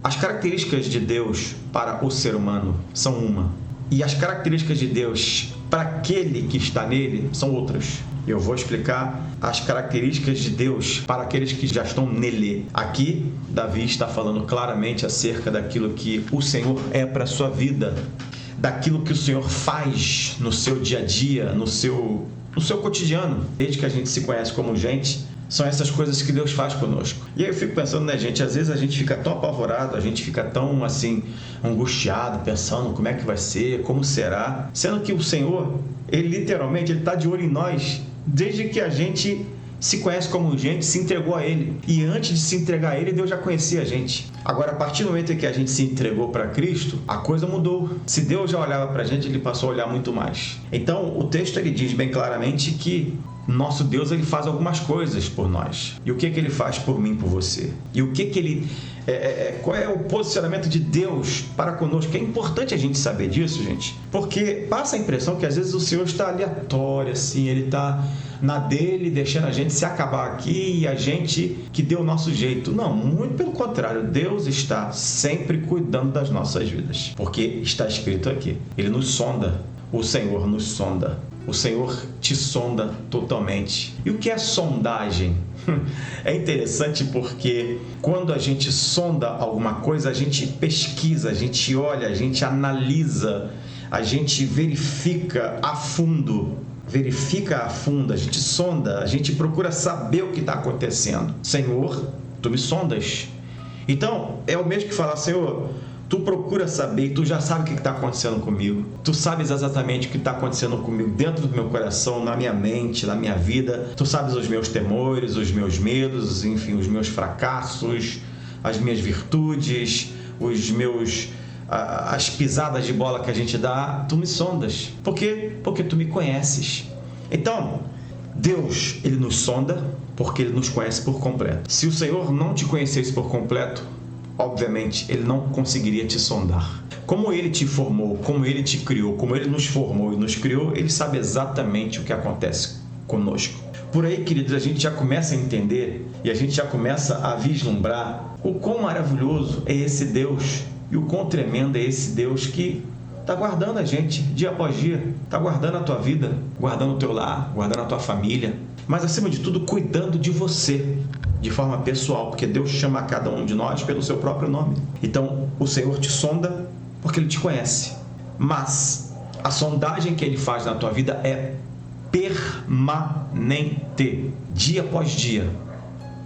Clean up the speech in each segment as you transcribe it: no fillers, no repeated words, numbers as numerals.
As características de Deus para o ser humano são uma, e as características de Deus para aquele que está nele são outras. Eu vou explicar as características de Deus para aqueles que já estão nele. Aqui, Davi está falando claramente acerca daquilo que o Senhor é para a sua vida, daquilo que o Senhor faz no seu dia a dia, no seu cotidiano. Desde que a gente se conhece como gente, são essas coisas que Deus faz conosco. E aí eu fico pensando, né, gente? Às vezes a gente fica tão apavorado, a gente fica tão, assim, angustiado, pensando como é que vai ser, como será. Sendo que o Senhor, Ele literalmente, Ele está de olho em nós, desde que a gente se conhece como gente, se entregou a Ele. E antes de se entregar a Ele, Deus já conhecia a gente. Agora, a partir do momento em que a gente se entregou para Cristo, a coisa mudou. Se Deus já olhava para a gente, Ele passou a olhar muito mais. Então, o texto ele diz bem claramente que nosso Deus, Ele faz algumas coisas por nós. E o que Ele faz por mim, por você? E o que Ele... qual é o posicionamento de Deus para conosco? É importante a gente saber disso, gente. Porque passa a impressão que às vezes o Senhor está aleatório, assim, Ele está na dele, deixando a gente se acabar aqui e a gente que deu o nosso jeito. Não, muito pelo contrário. Deus está sempre cuidando das nossas vidas. Porque está escrito aqui. Ele nos sonda. O Senhor nos sonda. O Senhor te sonda totalmente. E o que é sondagem? É interessante porque quando a gente sonda alguma coisa, a gente pesquisa, a gente olha, a gente analisa, a gente verifica a fundo, a gente sonda, a gente procura saber o que está acontecendo. Senhor, tu me sondas. Então, é o mesmo que falar, Senhor, tu procura saber e tu já sabe o que está acontecendo comigo. Tu sabes exatamente o que está acontecendo comigo dentro do meu coração, na minha mente, na minha vida. Tu sabes os meus temores, os meus medos, enfim, os meus fracassos, as minhas virtudes, as pisadas de bola que a gente dá. Tu me sondas. Por quê? Porque tu me conheces. Então, Deus, Ele nos sonda porque Ele nos conhece por completo. Se o Senhor não te conhecesse por completo, obviamente, Ele não conseguiria te sondar. Como Ele te formou, como Ele te criou, como Ele nos formou e nos criou, Ele sabe exatamente o que acontece conosco. Por aí, queridos, a gente já começa a entender e a gente já começa a vislumbrar o quão maravilhoso é esse Deus e o quão tremendo é esse Deus que está guardando a gente dia após dia, está guardando a tua vida, guardando o teu lar, guardando a tua família, mas acima de tudo, cuidando de você de forma pessoal, porque Deus chama cada um de nós pelo seu próprio nome. Então, o Senhor te sonda porque Ele te conhece, mas a sondagem que Ele faz na tua vida é permanente, dia após dia.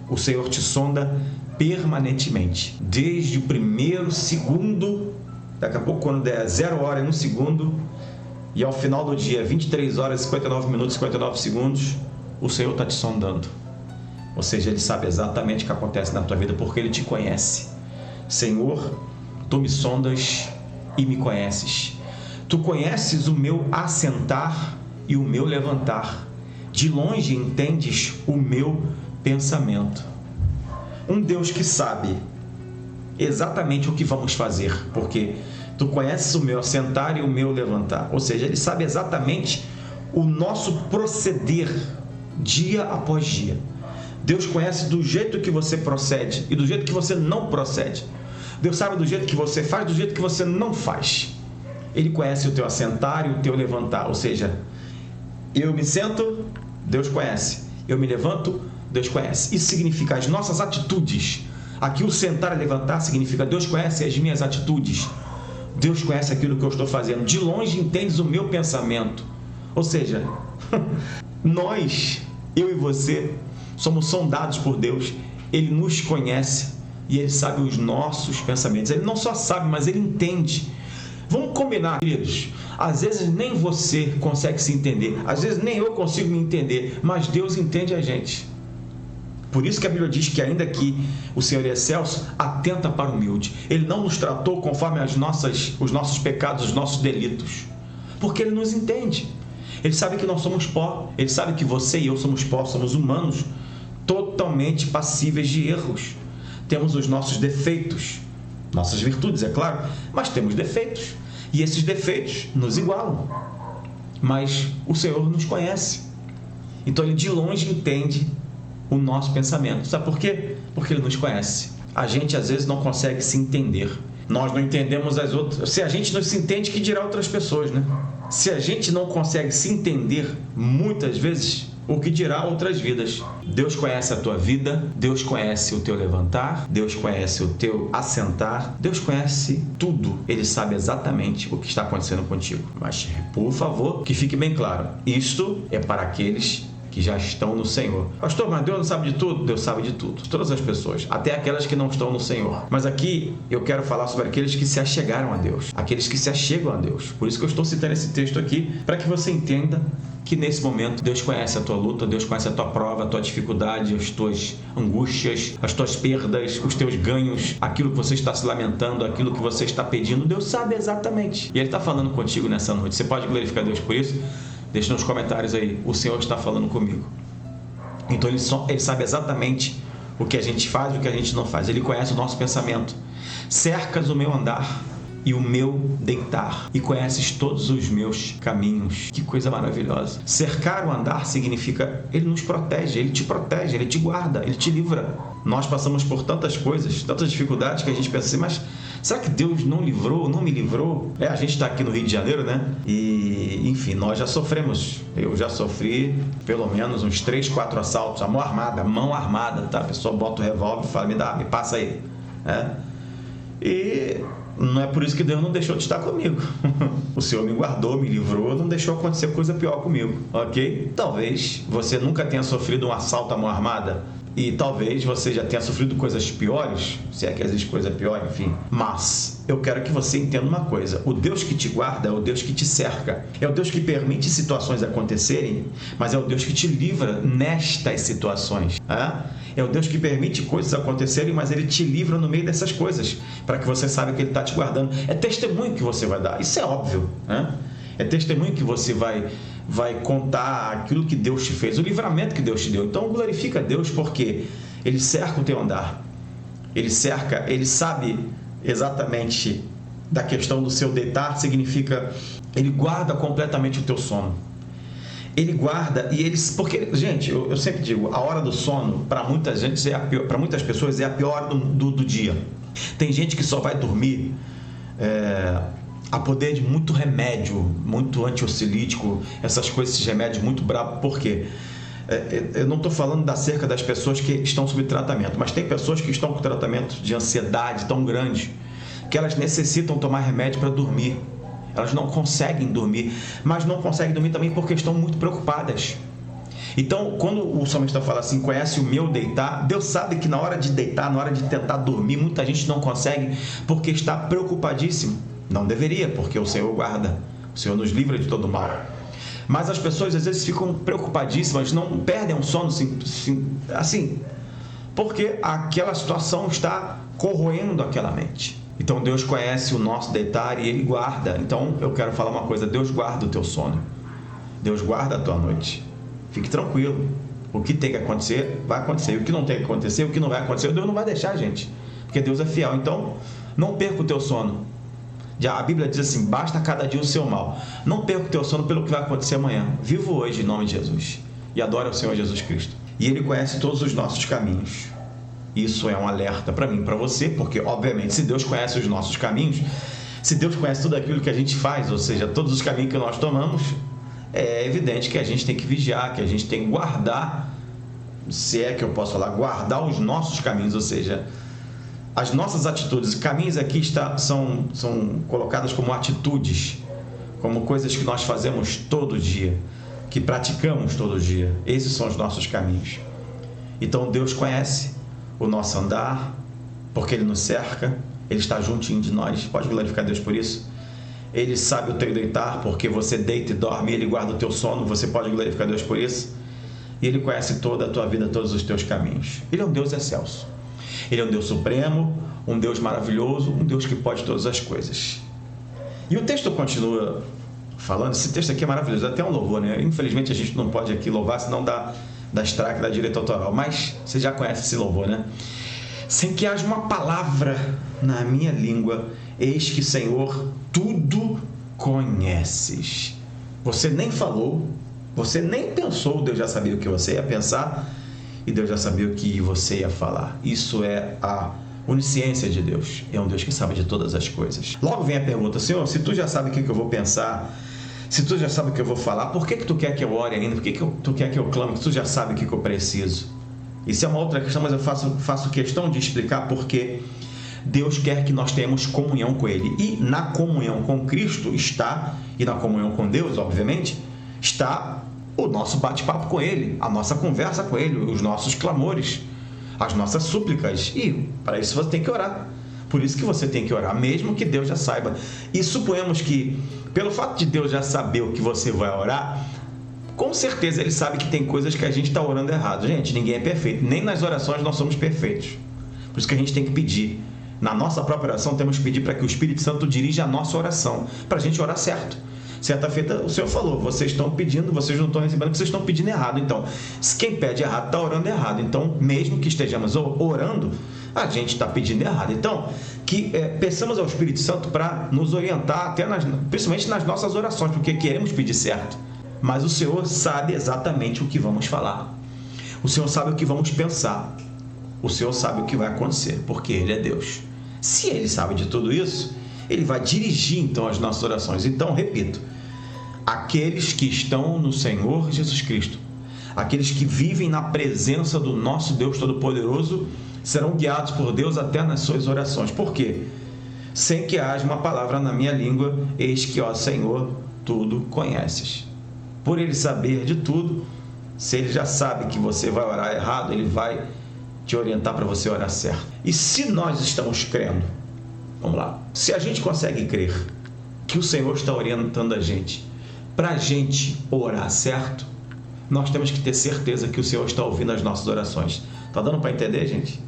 O Senhor te sonda permanentemente, desde o primeiro segundo, daqui a pouco quando der 0 hora e 1 segundo, e ao final do dia, 23 horas, 59 minutos e 59 segundos, o Senhor está te sondando. Ou seja, Ele sabe exatamente o que acontece na tua vida, porque Ele te conhece. Senhor, Tu me sondas e me conheces. Tu conheces o meu assentar e o meu levantar. De longe entendes o meu pensamento. Um Deus que sabe exatamente o que vamos fazer, porque Tu conheces o meu assentar e o meu levantar. Ou seja, Ele sabe exatamente o nosso proceder dia após dia. Deus conhece do jeito que você procede e do jeito que você não procede. Deus sabe do jeito que você faz, do jeito que você não faz. Ele conhece o teu assentar e o teu levantar. Ou seja, eu me sento, Deus conhece. Eu me levanto, Deus conhece. Isso significa as nossas atitudes. Aqui o sentar e levantar significa Deus conhece as minhas atitudes. Deus conhece aquilo que eu estou fazendo. De longe entendes o meu pensamento. Ou seja, nós, eu e você, somos sondados por Deus. Ele nos conhece e Ele sabe os nossos pensamentos. Ele não só sabe, mas Ele entende. Vamos combinar, queridos. Às vezes nem você consegue se entender. Às vezes nem eu consigo me entender. Mas Deus entende a gente. Por isso que a Bíblia diz que ainda que o Senhor é excelso, atenta para o humilde. Ele não nos tratou conforme os nossos pecados, os nossos delitos. Porque Ele nos entende. Ele sabe que nós somos pó. Ele sabe que você e eu somos pó, somos humanos, totalmente passíveis de erros. Temos os nossos defeitos, nossas virtudes, é claro, mas temos defeitos. E esses defeitos nos igualam. Mas o Senhor nos conhece. Então Ele de longe entende o nosso pensamento. Sabe por quê? Porque Ele nos conhece. a gente às vezes não consegue se entender. Nós não entendemos as outras. Se a gente não se entende, que dirá outras pessoas, né? Se a gente não consegue se entender, muitas vezes, o que dirá outras vidas. Deus conhece a tua vida, Deus conhece o teu levantar, Deus conhece o teu assentar, Deus conhece tudo. Ele sabe exatamente o que está acontecendo contigo. Mas, por favor, que fique bem claro, isto é para aqueles que já estão no Senhor. Pastor, mas Deus não sabe de tudo? Deus sabe de tudo. Todas as pessoas, até aquelas que não estão no Senhor. Mas aqui eu quero falar sobre aqueles que se achegaram a Deus, aqueles que se achegam a Deus. Por isso que eu estou citando esse texto aqui, para que você entenda que nesse momento Deus conhece a tua luta, Deus conhece a tua prova, a tua dificuldade, as tuas angústias, as tuas perdas, os teus ganhos, aquilo que você está se lamentando, aquilo que você está pedindo. Deus sabe exatamente. E Ele está falando contigo nessa noite. Você pode glorificar Deus por isso? Deixa nos comentários aí, o Senhor está falando comigo. Então Ele sabe exatamente o que a gente faz e o que a gente não faz. Ele conhece o nosso pensamento. Cercas o meu andar e o meu deitar, e conheces todos os meus caminhos. Que coisa maravilhosa. Cercar o andar significa Ele nos protege, Ele te guarda, Ele te livra. Nós passamos por tantas coisas, tantas dificuldades, que a gente pensa assim, mas será que Deus não livrou, não me livrou? A gente está aqui no Rio de Janeiro, né? E, enfim, nós já sofremos. Eu já sofri pelo menos uns 3, 4 assaltos, a mão armada, tá? A pessoa bota o revólver e fala, me passa aí. E não é por isso que Deus não deixou de estar comigo. O Senhor me guardou, me livrou, não deixou acontecer coisa pior comigo, ok? Talvez você nunca tenha sofrido um assalto à mão armada, e talvez você já tenha sofrido coisas piores, se é que existe coisa pior, enfim. Mas eu quero que você entenda uma coisa: o Deus que te guarda é o Deus que te cerca, é o Deus que permite situações acontecerem, mas é o Deus que te livra nestas situações. É o Deus que permite coisas acontecerem, mas Ele te livra no meio dessas coisas, para que você saiba que Ele está te guardando. É testemunho que você vai dar, isso é óbvio, É testemunho que você vai contar aquilo que Deus te fez, o livramento que Deus te deu. Então glorifica a Deus, porque Ele cerca o teu andar, Ele sabe exatamente da questão do seu deitar, significa Ele guarda completamente o teu sono. Ele guarda e porque, gente, eu sempre digo, a hora do sono para muita gente para muitas pessoas é a pior hora do dia. Tem gente que só vai dormir a poder de muito remédio, muito antiocilítico, essas coisas, esses remédios muito bravos. Por quê? Eu não estou falando acerca das pessoas que estão sob tratamento, mas tem pessoas que estão com tratamento de ansiedade tão grande que elas necessitam tomar remédio para dormir. Elas não conseguem dormir, mas não conseguem dormir também porque estão muito preocupadas. Então, quando o salmista fala assim, conhece o meu deitar, Deus sabe que na hora de deitar, na hora de tentar dormir, muita gente não consegue porque está preocupadíssimo. Não deveria, porque o Senhor guarda, o Senhor nos livra de todo mal. Mas as pessoas às vezes ficam preocupadíssimas, não perdem o sono assim, porque aquela situação está corroendo aquela mente. Então Deus conhece o nosso deitar e Ele guarda. Então eu quero falar uma coisa: Deus guarda o teu sono, Deus guarda a tua noite. Fique tranquilo, o que tem que acontecer, vai acontecer. E o que não tem que acontecer, o que não vai acontecer, Deus não vai deixar, gente, porque Deus é fiel. Então não perca o teu sono. Já a Bíblia diz assim, basta cada dia o seu mal. Não perca o teu sono pelo que vai acontecer amanhã. Viva hoje em nome de Jesus e adore ao Senhor Jesus Cristo. E Ele conhece todos os nossos caminhos. Isso é um alerta para mim, para você, porque obviamente se Deus conhece os nossos caminhos, se Deus conhece tudo aquilo que a gente faz, ou seja, todos os caminhos que nós tomamos, é evidente que a gente tem que vigiar, que a gente tem que guardar, se é que eu posso falar, guardar os nossos caminhos, ou seja, as nossas atitudes. Caminhos aqui são colocadas como atitudes, como coisas que nós fazemos todo dia, que praticamos todo dia. Esses são os nossos caminhos. Então Deus conhece o nosso andar, porque Ele nos cerca, Ele está juntinho de nós. Pode glorificar Deus por isso. Ele sabe o teu deitar, porque você deita e dorme, Ele guarda o teu sono. Você pode glorificar Deus por isso. E Ele conhece toda a tua vida, todos os teus caminhos. Ele é um Deus excelso. Ele é um Deus supremo, um Deus maravilhoso, um Deus que pode todas as coisas. E o texto continua falando, esse texto aqui é maravilhoso, até um louvor, né? Infelizmente a gente não pode aqui louvar, senão dá strike, da direito autoral, mas você já conhece esse louvor, né? Sem que haja uma palavra na minha língua, eis que, Senhor, tudo conheces. Você nem falou, você nem pensou, Deus já sabia o que você ia pensar, e Deus já sabia o que você ia falar. Isso é a Onisciência de Deus. É um Deus que sabe de todas as coisas. Logo vem a pergunta: Senhor, se tu já sabe o que eu vou pensar, se tu já sabe o que eu vou falar, por que tu quer que eu ore ainda? Por que tu quer que eu clame? Se tu já sabe o que eu preciso? Isso é uma outra questão, mas eu faço questão de explicar porque Deus quer que nós tenhamos comunhão com Ele. E na comunhão com Cristo está, e na comunhão com Deus, obviamente, está o nosso bate-papo com Ele, a nossa conversa com Ele, os nossos clamores, as nossas súplicas. E para isso você tem que orar. Por isso que você tem que orar, mesmo que Deus já saiba. E suponhamos que, pelo fato de Deus já saber o que você vai orar, com certeza Ele sabe que tem coisas que a gente está orando errado. Gente, ninguém é perfeito. Nem nas orações nós somos perfeitos. Por isso que a gente tem que pedir. Na nossa própria oração, temos que pedir para que o Espírito Santo dirija a nossa oração, para a gente orar certo. Certa feita, o Senhor falou: vocês estão pedindo, vocês não estão recebendo, vocês estão pedindo errado. Então, quem pede errado está orando errado. Então, mesmo que estejamos orando, a gente está pedindo errado. Então, peçamos ao Espírito Santo para nos orientar, principalmente nas nossas orações, porque queremos pedir certo. Mas o Senhor sabe exatamente o que vamos falar. O Senhor sabe o que vamos pensar. O Senhor sabe o que vai acontecer, porque Ele é Deus. Se Ele sabe de tudo isso, Ele vai dirigir então as nossas orações. Então, repito, aqueles que estão no Senhor Jesus Cristo, aqueles que vivem na presença do nosso Deus Todo-Poderoso, serão guiados por Deus até nas suas orações. Por quê? Sem que haja uma palavra na minha língua, eis que, ó Senhor, tudo conheces. Por Ele saber de tudo, se Ele já sabe que você vai orar errado, Ele vai te orientar para você orar certo. E se nós estamos crendo, vamos lá, se a gente consegue crer que o Senhor está orientando a gente para a gente orar certo, nós temos que ter certeza que o Senhor está ouvindo as nossas orações. Está dando para entender, gente?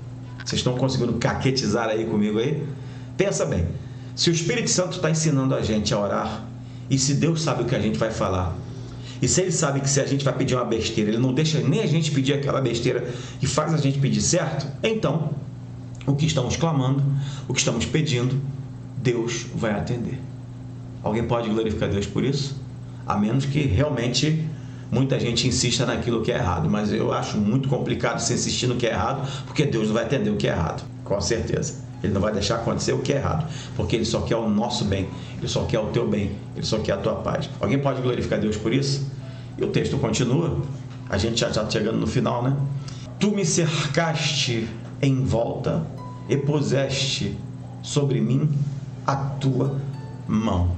Vocês estão conseguindo caquetizar aí comigo aí? Pensa bem, se o Espírito Santo está ensinando a gente a orar, e se Deus sabe o que a gente vai falar, e se Ele sabe que se a gente vai pedir uma besteira, Ele não deixa nem a gente pedir aquela besteira e faz a gente pedir certo, então, o que estamos clamando, o que estamos pedindo, Deus vai atender. Alguém pode glorificar Deus por isso? A menos que realmente muita gente insista naquilo que é errado. Mas eu acho muito complicado se insistir no que é errado, porque Deus não vai atender o que é errado, com certeza. Ele não vai deixar acontecer o que é errado, porque Ele só quer o nosso bem, Ele só quer o teu bem, Ele só quer a tua paz. Alguém pode glorificar Deus por isso? E o texto continua, a gente já está chegando no final, né? Tu me cercaste em volta e puseste sobre mim a tua mão.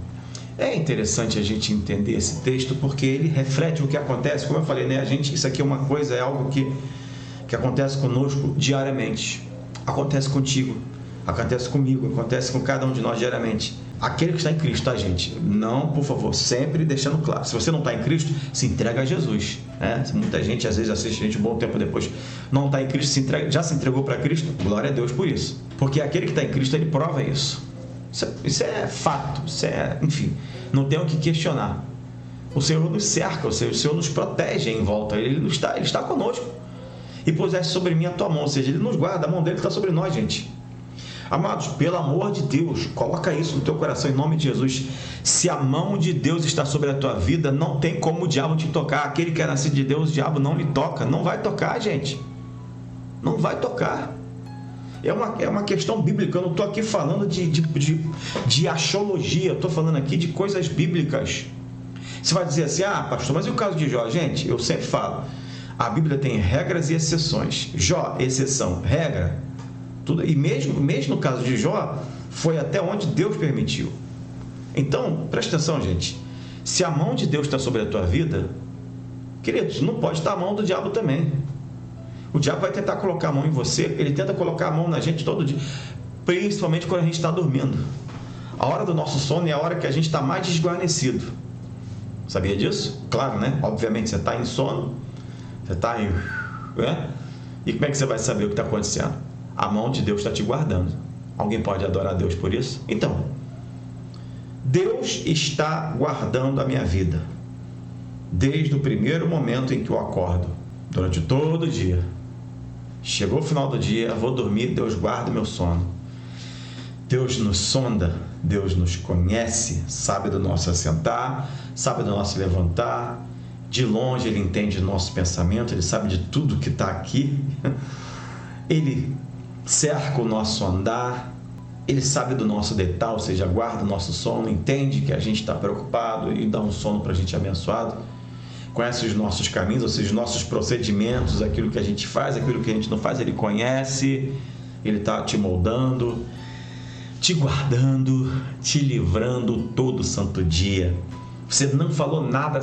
É interessante a gente entender esse texto, porque ele reflete o que acontece. Como eu falei, né? Isso aqui é uma coisa, é algo que acontece conosco diariamente. Acontece contigo, acontece comigo, acontece com cada um de nós diariamente. Aquele que está em Cristo, tá, gente? Não, por favor, sempre deixando claro. Se você não está em Cristo, se entrega a Jesus. Né? Muita gente, às vezes, assiste a gente um bom tempo depois, não está em Cristo, já se entregou para Cristo. Glória a Deus por isso. Porque aquele que está em Cristo, ele prova isso. Isso é fato, enfim, não tem o que questionar. O Senhor nos cerca, o Senhor nos protege em volta, Ele está conosco. E puseste sobre mim a tua mão, ou seja, Ele nos guarda, a mão dele está sobre nós, gente. Amados, pelo amor de Deus, coloca isso no teu coração em nome de Jesus. Se a mão de Deus está sobre a tua vida, não tem como o diabo te tocar. Aquele que é nascido de Deus, o diabo não lhe toca. Não vai tocar, gente. Não vai tocar. É uma questão bíblica. Eu não estou aqui falando de axiologia. Eu estou falando aqui de coisas bíblicas. Você vai dizer assim: ah, pastor, mas e o caso de Jó? Gente, eu sempre falo, a Bíblia tem regras e exceções. Jó, exceção, regra. Tudo. E mesmo no caso de Jó, foi até onde Deus permitiu. Então, presta atenção, gente. Se a mão de Deus está sobre a tua vida, queridos, não pode estar a mão do diabo também. O diabo vai tentar colocar a mão em você, ele tenta colocar a mão na gente todo dia, principalmente quando a gente está dormindo. A hora do nosso sono é a hora que a gente está mais desguarnecido. Sabia disso? Claro, né? Obviamente, você está em sono, você está aí, né? E como é que você vai saber o que está acontecendo? A mão de Deus está te guardando. Alguém pode adorar a Deus por isso? Então, Deus está guardando a minha vida, desde o primeiro momento em que eu acordo, durante todo o dia. Chegou o final do dia, vou dormir, Deus guarda o meu sono. Deus nos sonda, Deus nos conhece, sabe do nosso assentar, sabe do nosso levantar. De longe Ele entende o nosso pensamento, Ele sabe de tudo que está aqui. Ele cerca o nosso andar, Ele sabe do nosso detalhe, ou seja, guarda o nosso sono, entende que a gente está preocupado e dá um sono para a gente abençoado, conhece os nossos caminhos, ou seja, os nossos procedimentos, aquilo que a gente faz, aquilo que a gente não faz, Ele conhece, Ele está te moldando, te guardando, te livrando todo santo dia. Você não falou nada,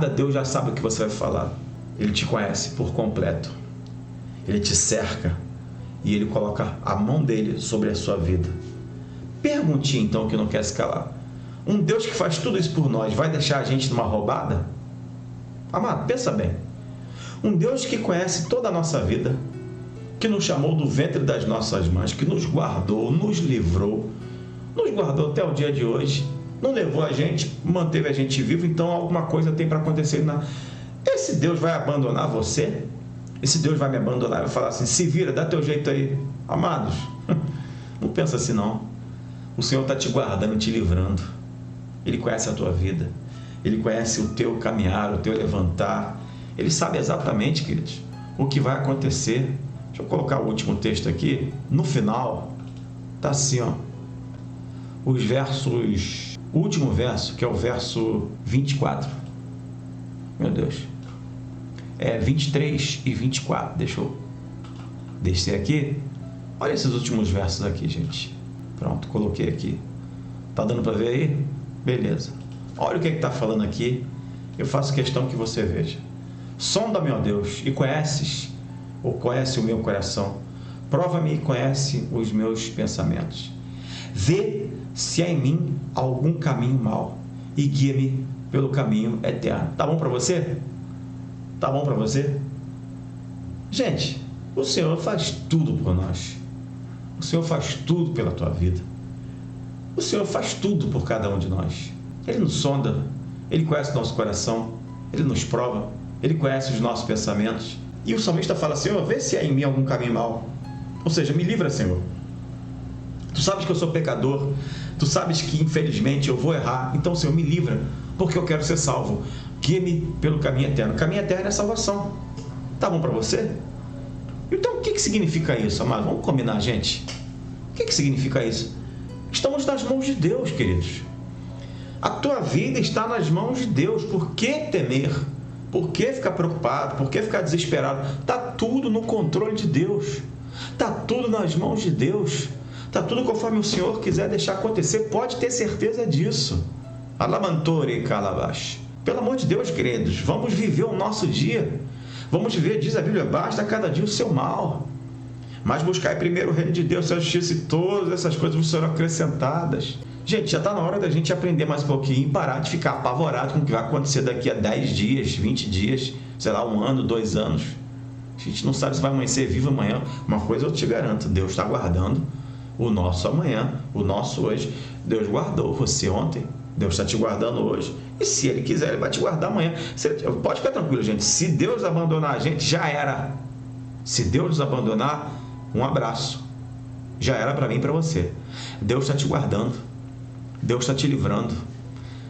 Deus já sabe o que você vai falar. Ele te conhece por completo. Ele te cerca e Ele coloca a mão dele sobre a sua vida. Pergunte então, que não quer se calar. Um Deus que faz tudo isso por nós vai deixar a gente numa roubada? Amado, pensa bem. Um Deus que conhece toda a nossa vida, que nos chamou do ventre das nossas mães, que nos guardou, nos livrou, nos guardou até o dia de hoje, não levou a gente, manteve a gente vivo, então alguma coisa tem para acontecer. Esse Deus vai abandonar você? Esse Deus vai me abandonar? Vai falar assim, se vira, dá teu jeito aí. Amados, não pensa assim não. O Senhor está te guardando, te livrando. Ele conhece a tua vida, Ele conhece o teu caminhar, o teu levantar. Ele sabe exatamente, queridos, o que vai acontecer. Deixa eu colocar o último texto aqui. No final, está assim, ó. Os versos... O último verso, que é o verso 24. Meu Deus. 23 e 24. Deixa eu descer aqui. Olha esses últimos versos aqui, gente. Pronto, coloquei aqui. Tá dando para ver aí? Beleza. Olha o que está falando aqui. Eu faço questão que você veja. Sonda-me, ó Deus, e conhece o meu coração. Prova-me e conhece os meus pensamentos. Vê se há em mim algum caminho mau e guia-me pelo caminho eterno. Tá bom para você? Tá bom para você? Gente, o Senhor faz tudo por nós. O Senhor faz tudo pela tua vida. O Senhor faz tudo por cada um de nós. Ele nos sonda, Ele conhece o nosso coração, Ele nos prova, Ele conhece os nossos pensamentos. E o salmista fala, Senhor, vê se há em mim algum caminho mau. Ou seja, me livra, Senhor. Tu sabes que eu sou pecador, tu sabes que infelizmente eu vou errar, então, Senhor, me livra, porque eu quero ser salvo. Guia-me pelo caminho eterno. O caminho eterno é a salvação. Tá bom para você? Então, o que significa isso, amado? Vamos combinar, gente? O que significa isso? Estamos nas mãos de Deus, queridos. A tua vida está nas mãos de Deus. Por que temer? Por que ficar preocupado? Por que ficar desesperado? Está tudo no controle de Deus. Está tudo nas mãos de Deus. Está tudo conforme o Senhor quiser deixar acontecer. Pode ter certeza disso. Alamantore calabash. Pelo amor de Deus, queridos, vamos viver o nosso dia. Vamos viver, diz a Bíblia, basta cada dia o seu mal. Mas buscai primeiro o reino de Deus, sua justiça, e todas essas coisas vos serão acrescentadas. Gente, já está na hora da gente aprender mais um pouquinho e parar de ficar apavorado com o que vai acontecer daqui a 10 dias, 20 dias, sei lá, 1 ano, 2 anos. A gente não sabe se vai amanhecer vivo amanhã. Uma coisa eu te garanto, Deus está guardando o nosso amanhã, o nosso hoje. Deus guardou você ontem, Deus está te guardando hoje. E se Ele quiser, Ele vai te guardar amanhã. Pode ficar tranquilo, gente. Se Deus abandonar a gente, já era. Se Deus nos abandonar, um abraço. Já era para mim e para você. Deus está te guardando. Deus está te livrando.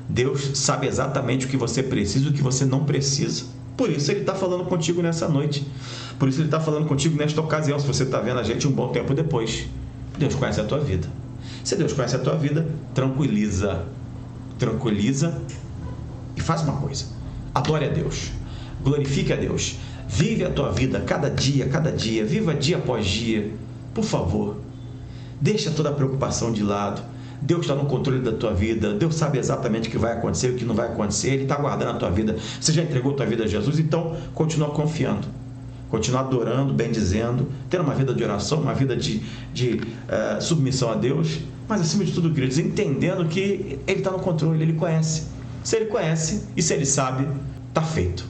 Deus sabe exatamente o que você precisa e o que você não precisa. Por isso Ele está falando contigo nessa noite. Por isso Ele está falando contigo nesta ocasião, se você está vendo a gente um bom tempo depois. Deus conhece a tua vida. Se Deus conhece a tua vida, tranquiliza. Tranquiliza e faz uma coisa. Adore a Deus. Glorifique a Deus. Vive a tua vida cada dia. Viva dia após dia. Por favor, deixa toda a preocupação de lado. Deus está no controle da tua vida. Deus sabe exatamente o que vai acontecer e o que não vai acontecer. Ele está guardando a tua vida. Você já entregou a tua vida a Jesus? Então, continua confiando. Continua adorando, bendizendo, tendo uma vida de oração, uma vida de submissão a Deus. Mas, acima de tudo, queridos, entendendo que Ele está no controle, Ele conhece. Se Ele conhece e se Ele sabe, está feito.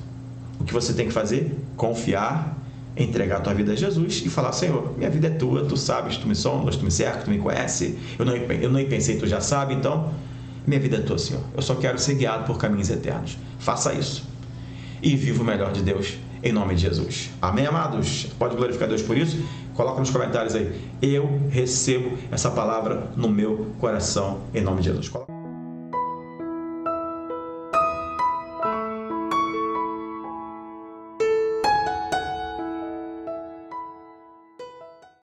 O que você tem que fazer? Confiar, entregar a tua vida a Jesus e falar, Senhor, minha vida é tua, tu sabes, tu me sondas, tu me cercas, tu me conheces, eu não pensei, tu já sabe, então minha vida é tua, Senhor. Eu só quero ser guiado por caminhos eternos. Faça isso e viva o melhor de Deus em nome de Jesus. Amém, amados? Pode glorificar Deus por isso? Coloca nos comentários aí. Eu recebo essa palavra no meu coração em nome de Jesus.